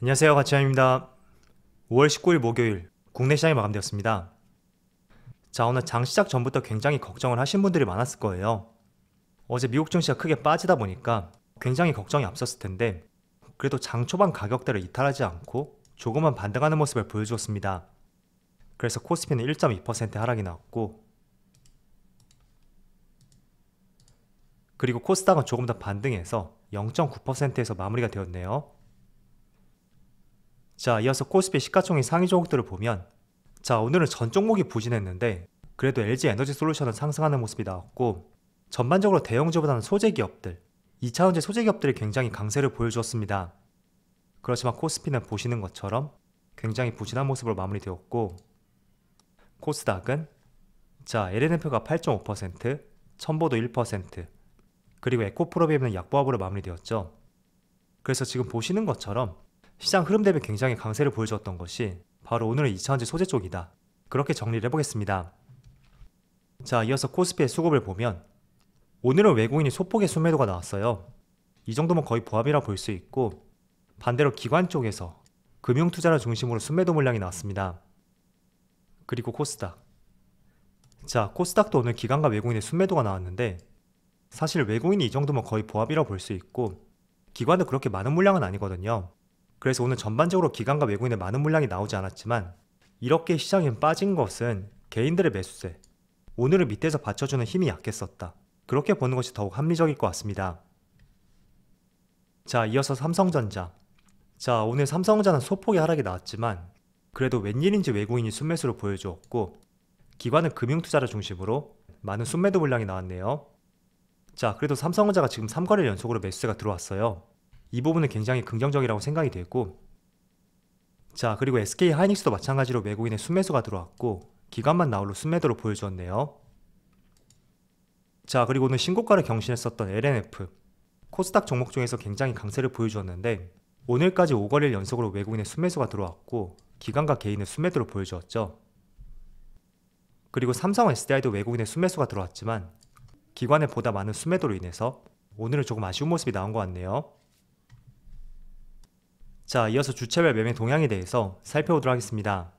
안녕하세요, 가치현입니다. 5월 19일 목요일 국내 시장이 마감되었습니다. 자, 오늘 장 시작 전부터 굉장히 걱정을 하신 분들이 많았을 거예요. 어제 미국 증시가 크게 빠지다 보니까 굉장히 걱정이 앞섰을 텐데 그래도 장 초반 가격대를 이탈하지 않고 조금만 반등하는 모습을 보여주었습니다. 그래서 코스피는 1.2% 하락이 나왔고, 그리고 코스닥은 조금 더 반등해서 0.9%에서 마무리가 되었네요. 자, 이어서 코스피 시가총액 상위 종목들을 보면, 자, 오늘은 전 종목이 부진했는데 그래도 LG 에너지 솔루션은 상승하는 모습이 나왔고, 전반적으로 대형주보다는 소재 기업들, 2차전지 소재 기업들이 굉장히 강세를 보여주었습니다. 그렇지만 코스피는 보시는 것처럼 굉장히 부진한 모습으로 마무리되었고, 코스닥은 자, LNF가 8.5%, 첨보도 1%, 그리고 에코프로비엠은 약보합으로 마무리되었죠. 그래서 지금 보시는 것처럼 시장 흐름 대비 굉장히 강세를 보여주었던 것이 바로 오늘은 2차전지 소재 쪽이다. 그렇게 정리를 해보겠습니다. 자, 이어서 코스피의 수급을 보면 오늘은 외국인이 소폭의 순매도가 나왔어요. 이 정도면 거의 보합이라 볼 수 있고, 반대로 기관 쪽에서 금융투자를 중심으로 순매도 물량이 나왔습니다. 그리고 코스닥. 자, 코스닥도 오늘 기관과 외국인의 순매도가 나왔는데 사실 외국인이 이 정도면 거의 보합이라 볼 수 있고 기관도 그렇게 많은 물량은 아니거든요. 그래서 오늘 전반적으로 기관과 외국인의 많은 물량이 나오지 않았지만 이렇게 시장이 빠진 것은 개인들의 매수세, 오늘은 밑에서 받쳐주는 힘이 약했었다. 그렇게 보는 것이 더욱 합리적일 것 같습니다. 자, 이어서 삼성전자. 자, 오늘 삼성전자는 소폭의 하락이 나왔지만 그래도 웬일인지 외국인이 순매수를 보여주었고 기관은 금융투자를 중심으로 많은 순매도 물량이 나왔네요. 자, 그래도 삼성전자가 지금 3거래일 연속으로 매수세가 들어왔어요. 이 부분은 굉장히 긍정적이라고 생각이 되고, 자, 그리고 SK하이닉스도 마찬가지로 외국인의 순매수가 들어왔고 기관만 나홀로 순매도로 보여주었네요. 자, 그리고 오늘 신고가를 경신했었던 LNF, 코스닥 종목 중에서 굉장히 강세를 보여주었는데 오늘까지 5거래일 연속으로 외국인의 순매수가 들어왔고 기관과 개인의 순매도로 보여주었죠. 그리고 삼성 SDI도 외국인의 순매수가 들어왔지만 기관의 보다 많은 순매도로 인해서 오늘은 조금 아쉬운 모습이 나온 것 같네요. 자, 이어서 주체별 매매 동향에 대해서 살펴보도록 하겠습니다.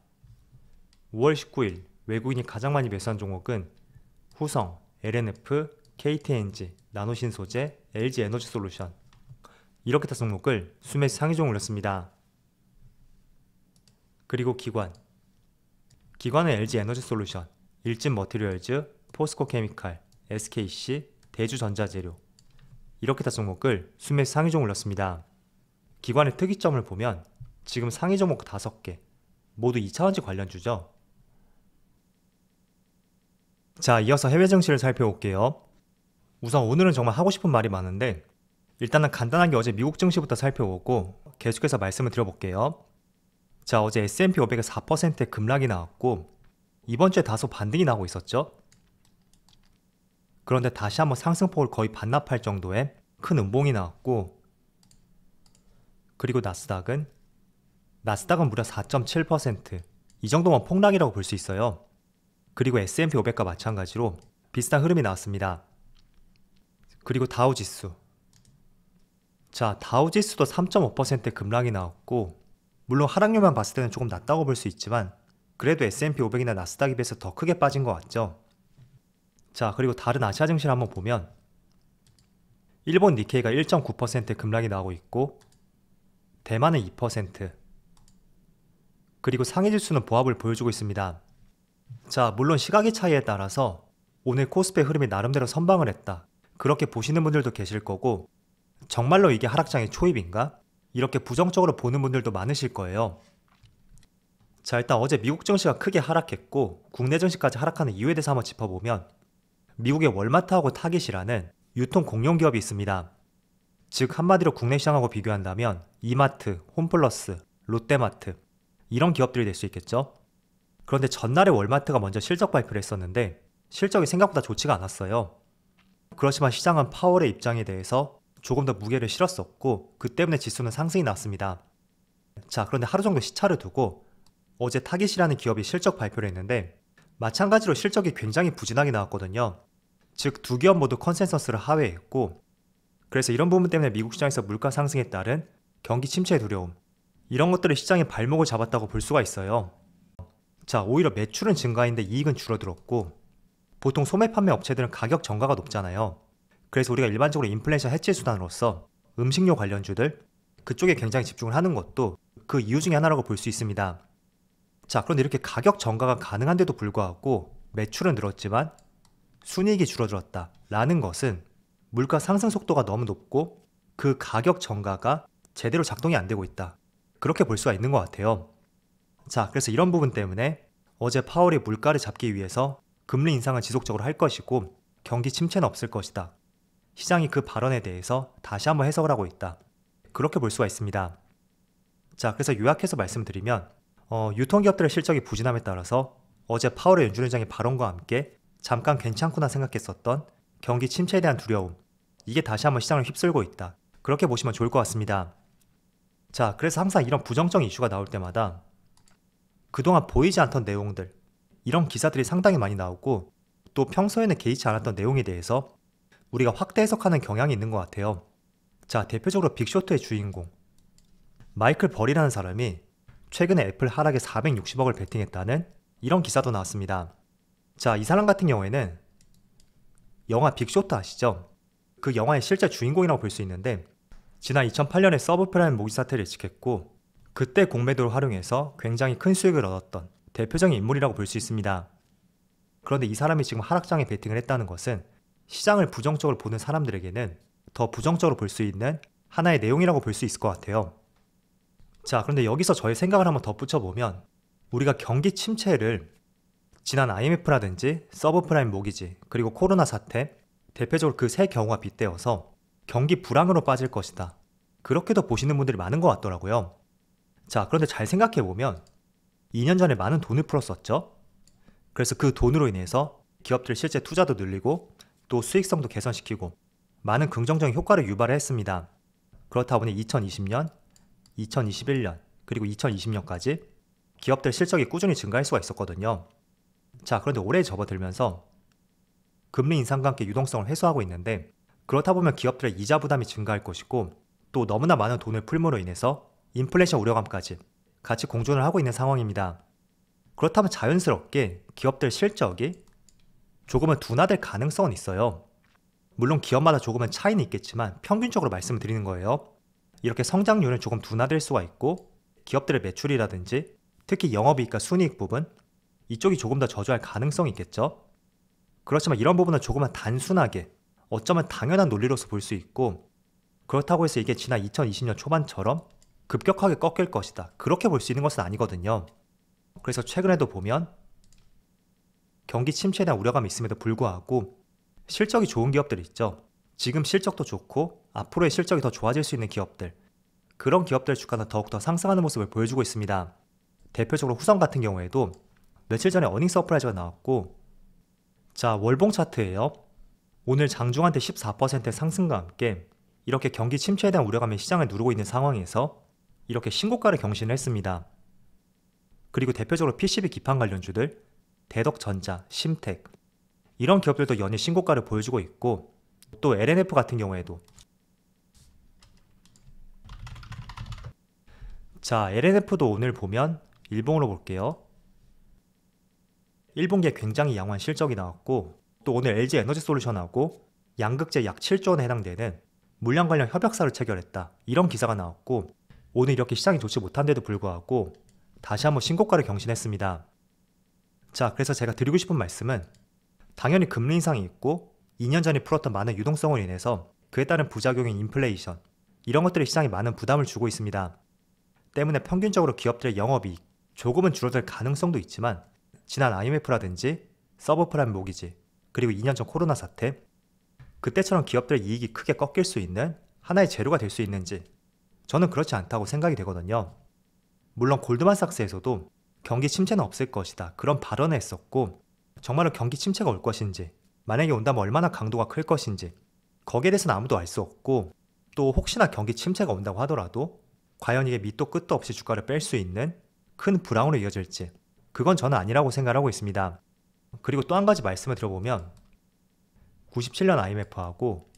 5월 19일 외국인이 가장 많이 매수한 종목은 후성, LNF, KTNG, 나노신소재, LG 에너지 솔루션, 이렇게 다 종목을 수매수 상위종 올렸습니다. 그리고 기관은 LG 에너지 솔루션, 일진 머티리얼즈, 포스코 케미칼, SKC, 대주전자재료, 이렇게 다 종목을 수매수 상위종 올렸습니다. 기관의 특이점을 보면 지금 상위 종목 5개 모두 2차전지 관련주죠. 자, 이어서 해외 증시를 살펴볼게요. 우선 오늘은 정말 하고 싶은 말이 많은데 일단은 간단하게 어제 미국 증시부터 살펴보고 계속해서 말씀을 드려볼게요. 자, 어제 S&P 500에 4%의 급락이 나왔고 이번 주에 다소 반등이 나오고 있었죠. 그런데 다시 한번 상승폭을 거의 반납할 정도의 큰 음봉이 나왔고, 그리고 나스닥은 무려 4.7%, 이 정도면 폭락이라고 볼 수 있어요. 그리고 S&P 500과 마찬가지로 비슷한 흐름이 나왔습니다. 그리고 다우지수. 자, 다우지수도 3.5% 급락이 나왔고, 물론 하락률만 봤을 때는 조금 낮다고 볼 수 있지만 그래도 S&P 500이나 나스닥에 비해서 더 크게 빠진 것 같죠. 자, 그리고 다른 아시아 증시를 한번 보면 일본 니케이가 1.9% 급락이 나오고 있고 대만은 2%, 그리고 상해 지수는 보합을 보여주고 있습니다. 자, 물론 시각의 차이에 따라서 오늘 코스피의 흐름이 나름대로 선방을 했다, 그렇게 보시는 분들도 계실 거고 정말로 이게 하락장의 초입인가? 이렇게 부정적으로 보는 분들도 많으실 거예요. 자, 일단 어제 미국 증시가 크게 하락했고 국내 증시까지 하락하는 이유에 대해서 한번 짚어보면 미국의 월마트하고 타깃이라는 유통 공룡 기업이 있습니다. 즉 한마디로 국내 시장하고 비교한다면 이마트, 홈플러스, 롯데마트, 이런 기업들이 될 수 있겠죠. 그런데 전날에 월마트가 먼저 실적 발표를 했었는데 실적이 생각보다 좋지가 않았어요. 그렇지만 시장은 파월의 입장에 대해서 조금 더 무게를 실었었고 그 때문에 지수는 상승이 났습니다. 자, 그런데 하루 정도 시차를 두고 어제 타깃이라는 기업이 실적 발표를 했는데 마찬가지로 실적이 굉장히 부진하게 나왔거든요. 즉 두 기업 모두 컨센서스를 하회했고, 그래서 이런 부분 때문에 미국 시장에서 물가 상승에 따른 경기 침체의 두려움, 이런 것들이 시장의 발목을 잡았다고 볼 수가 있어요. 자, 오히려 매출은 증가했는데 이익은 줄어들었고, 보통 소매 판매 업체들은 가격 정가가 높잖아요. 그래서 우리가 일반적으로 인플레이션 해치 수단으로서 음식료 관련주들, 그쪽에 굉장히 집중을 하는 것도 그 이유 중에 하나라고 볼 수 있습니다. 자, 그런데 이렇게 가격 정가가 가능한데도 불구하고 매출은 늘었지만 순이익이 줄어들었다 라는 것은 물가 상승 속도가 너무 높고 그 가격 정가가 제대로 작동이 안 되고 있다, 그렇게 볼 수가 있는 것 같아요. 자, 그래서 이런 부분 때문에 어제 파월이 물가를 잡기 위해서 금리 인상을 지속적으로 할 것이고 경기 침체는 없을 것이다, 시장이 그 발언에 대해서 다시 한번 해석을 하고 있다, 그렇게 볼 수가 있습니다. 자, 그래서 요약해서 말씀드리면 유통기업들의 실적이 부진함에 따라서 어제 파월의 연준 의장의 발언과 함께 잠깐 괜찮구나 생각했었던 경기 침체에 대한 두려움, 이게 다시 한번 시장을 휩쓸고 있다, 그렇게 보시면 좋을 것 같습니다. 자, 그래서 항상 이런 부정적 이슈가 나올 때마다 그동안 보이지 않던 내용들, 이런 기사들이 상당히 많이 나오고 또 평소에는 개의치 않았던 내용에 대해서 우리가 확대 해석하는 경향이 있는 것 같아요. 자, 대표적으로 빅쇼트의 주인공 마이클 벌이라는 사람이 최근에 애플 하락에 460억을 베팅했다는 이런 기사도 나왔습니다. 자, 이 사람 같은 경우에는 영화 빅쇼트 아시죠? 그 영화의 실제 주인공이라고 볼 수 있는데 지난 2008년에 서브프라임 모기 사태를 예측했고 그때 공매도를 활용해서 굉장히 큰 수익을 얻었던 대표적인 인물이라고 볼 수 있습니다. 그런데 이 사람이 지금 하락장에 베팅을 했다는 것은 시장을 부정적으로 보는 사람들에게는 더 부정적으로 볼 수 있는 하나의 내용이라고 볼 수 있을 것 같아요. 자, 그런데 여기서 저의 생각을 한번 덧붙여보면 우리가 경기 침체를 지난 IMF라든지 서브프라임 모기지 그리고 코로나 사태, 대표적으로 그 세 경우와 빗대어서 경기 불황으로 빠질 것이다, 그렇게도 보시는 분들이 많은 것 같더라고요. 자, 그런데 잘 생각해보면 2년 전에 많은 돈을 풀었었죠. 그래서 그 돈으로 인해서 기업들 실제 투자도 늘리고 또 수익성도 개선시키고 많은 긍정적인 효과를 유발을 했습니다. 그렇다 보니 2020년, 2021년 그리고 2020년까지 기업들 실적이 꾸준히 증가할 수가 있었거든요. 자, 그런데 올해 접어들면서 금리 인상과 함께 유동성을 해소하고 있는데 그렇다 보면 기업들의 이자 부담이 증가할 것이고 또 너무나 많은 돈을 풀므로 인해서 인플레이션 우려감까지 같이 공존을 하고 있는 상황입니다. 그렇다면 자연스럽게 기업들 실적이 조금은 둔화될 가능성은 있어요. 물론 기업마다 조금은 차이는 있겠지만 평균적으로 말씀을 드리는 거예요. 이렇게 성장률은 조금 둔화될 수가 있고 기업들의 매출이라든지 특히 영업이익과 순이익 부분, 이쪽이 조금 더 저조할 가능성이 있겠죠. 그렇지만 이런 부분은 조금은 단순하게 어쩌면 당연한 논리로서 볼 수 있고 그렇다고 해서 이게 지난 2020년 초반처럼 급격하게 꺾일 것이다, 그렇게 볼 수 있는 것은 아니거든요. 그래서 최근에도 보면 경기 침체에 대한 우려감이 있음에도 불구하고 실적이 좋은 기업들이 있죠. 지금 실적도 좋고 앞으로의 실적이 더 좋아질 수 있는 기업들, 그런 기업들 주가는 더욱더 상승하는 모습을 보여주고 있습니다. 대표적으로 후성 같은 경우에도 며칠 전에 어닝 서프라이즈가 나왔고, 자, 월봉 차트예요. 오늘 장중한테 14%의 상승과 함께 이렇게 경기 침체에 대한 우려감이 시장을 누르고 있는 상황에서 이렇게 신고가를 경신을 했습니다. 그리고 대표적으로 PCB 기판 관련주들, 대덕전자, 심텍, 이런 기업들도 연일 신고가를 보여주고 있고 또 LNF 같은 경우에도, 자, LNF도 오늘 보면 일봉으로 볼게요. 1분기에 굉장히 양호한 실적이 나왔고 또 오늘 LG에너지솔루션하고 양극재 약 7조 원에 해당되는 물량 관련 협약서를 체결했다, 이런 기사가 나왔고 오늘 이렇게 시장이 좋지 못한데도 불구하고 다시 한번 신고가를 경신했습니다. 자, 그래서 제가 드리고 싶은 말씀은 당연히 금리 인상이 있고 2년 전에 풀었던 많은 유동성으로 인해서 그에 따른 부작용인 인플레이션, 이런 것들이 시장에 많은 부담을 주고 있습니다. 때문에 평균적으로 기업들의 영업이익 조금은 줄어들 가능성도 있지만 지난 IMF라든지 서브프라임 모기지 그리고 2년 전 코로나 사태, 그때처럼 기업들의 이익이 크게 꺾일 수 있는 하나의 재료가 될 수 있는지 저는 그렇지 않다고 생각이 되거든요. 물론 골드만삭스에서도 경기 침체는 없을 것이다, 그런 발언을 했었고 정말로 경기 침체가 올 것인지, 만약에 온다면 얼마나 강도가 클 것인지 거기에 대해서는 아무도 알 수 없고 또 혹시나 경기 침체가 온다고 하더라도 과연 이게 밑도 끝도 없이 주가를 뺄 수 있는 큰 불황으로 이어질지, 그건 저는 아니라고 생각하고 있습니다. 그리고 또 한 가지 말씀을 들어보면 97년 IMF하고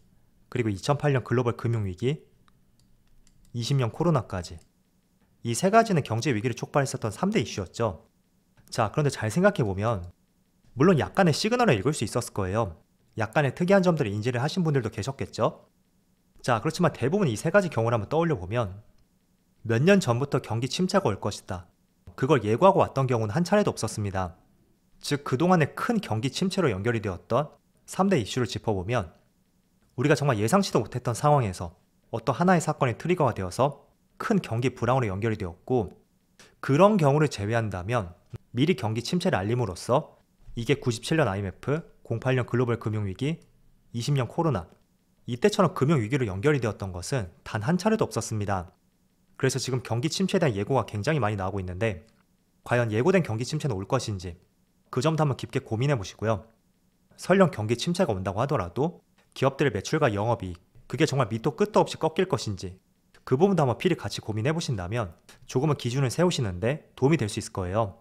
그리고 2008년 글로벌 금융위기, 20년 코로나까지 이 세 가지는 경제 위기를 촉발했었던 3대 이슈였죠. 자, 그런데 잘 생각해보면 물론 약간의 시그널을 읽을 수 있었을 거예요. 약간의 특이한 점들을 인지를 하신 분들도 계셨겠죠. 자, 그렇지만 대부분 이 세 가지 경우를 한번 떠올려 보면 몇 년 전부터 경기 침체가 올 것이다, 그걸 예고하고 왔던 경우는 한 차례도 없었습니다. 즉 그동안의 큰 경기 침체로 연결이 되었던 3대 이슈를 짚어보면 우리가 정말 예상치도 못했던 상황에서 어떤 하나의 사건이 트리거가 되어서 큰 경기 불황으로 연결이 되었고, 그런 경우를 제외한다면 미리 경기 침체를 알림으로써 이게 97년 IMF, 08년 글로벌 금융위기, 20년 코로나, 이때처럼 금융위기로 연결이 되었던 것은 단 한 차례도 없었습니다. 그래서 지금 경기 침체에 대한 예고가 굉장히 많이 나오고 있는데 과연 예고된 경기 침체는 올 것인지 그 점도 한번 깊게 고민해 보시고요. 설령 경기 침체가 온다고 하더라도 기업들의 매출과 영업이익, 그게 정말 밑도 끝도 없이 꺾일 것인지 그 부분도 한번 필히 같이 고민해 보신다면 조금은 기준을 세우시는데 도움이 될 수 있을 거예요.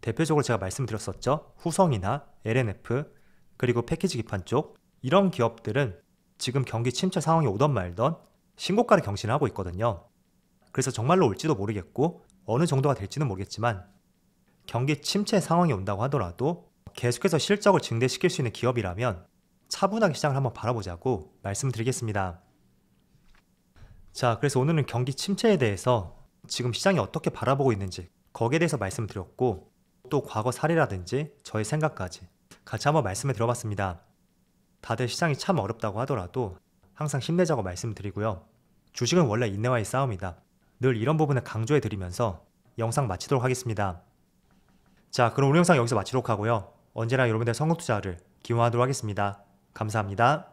대표적으로 제가 말씀드렸었죠. 후성이나 LNF, 그리고 패키지 기판 쪽, 이런 기업들은 지금 경기 침체 상황이 오던 말던 신고가를 경신하고 있거든요. 그래서 정말로 올지도 모르겠고 어느 정도가 될지는 모르겠지만 경기 침체 상황이 온다고 하더라도 계속해서 실적을 증대시킬 수 있는 기업이라면 차분하게 시장을 한번 바라보자고 말씀드리겠습니다. 자, 그래서 오늘은 경기 침체에 대해서 지금 시장이 어떻게 바라보고 있는지 거기에 대해서 말씀드렸고, 또 과거 사례라든지 저의 생각까지 같이 한번 말씀을 드려봤습니다. 다들 시장이 참 어렵다고 하더라도 항상 힘내자고 말씀드리고요. 주식은 원래 인내와의 싸움이다, 늘 이런 부분을 강조해 드리면서 영상 마치도록 하겠습니다. 자, 그럼 오늘 영상 여기서 마치도록 하고요. 언제나 여러분들의 성공 투자를 기원하도록 하겠습니다. 감사합니다.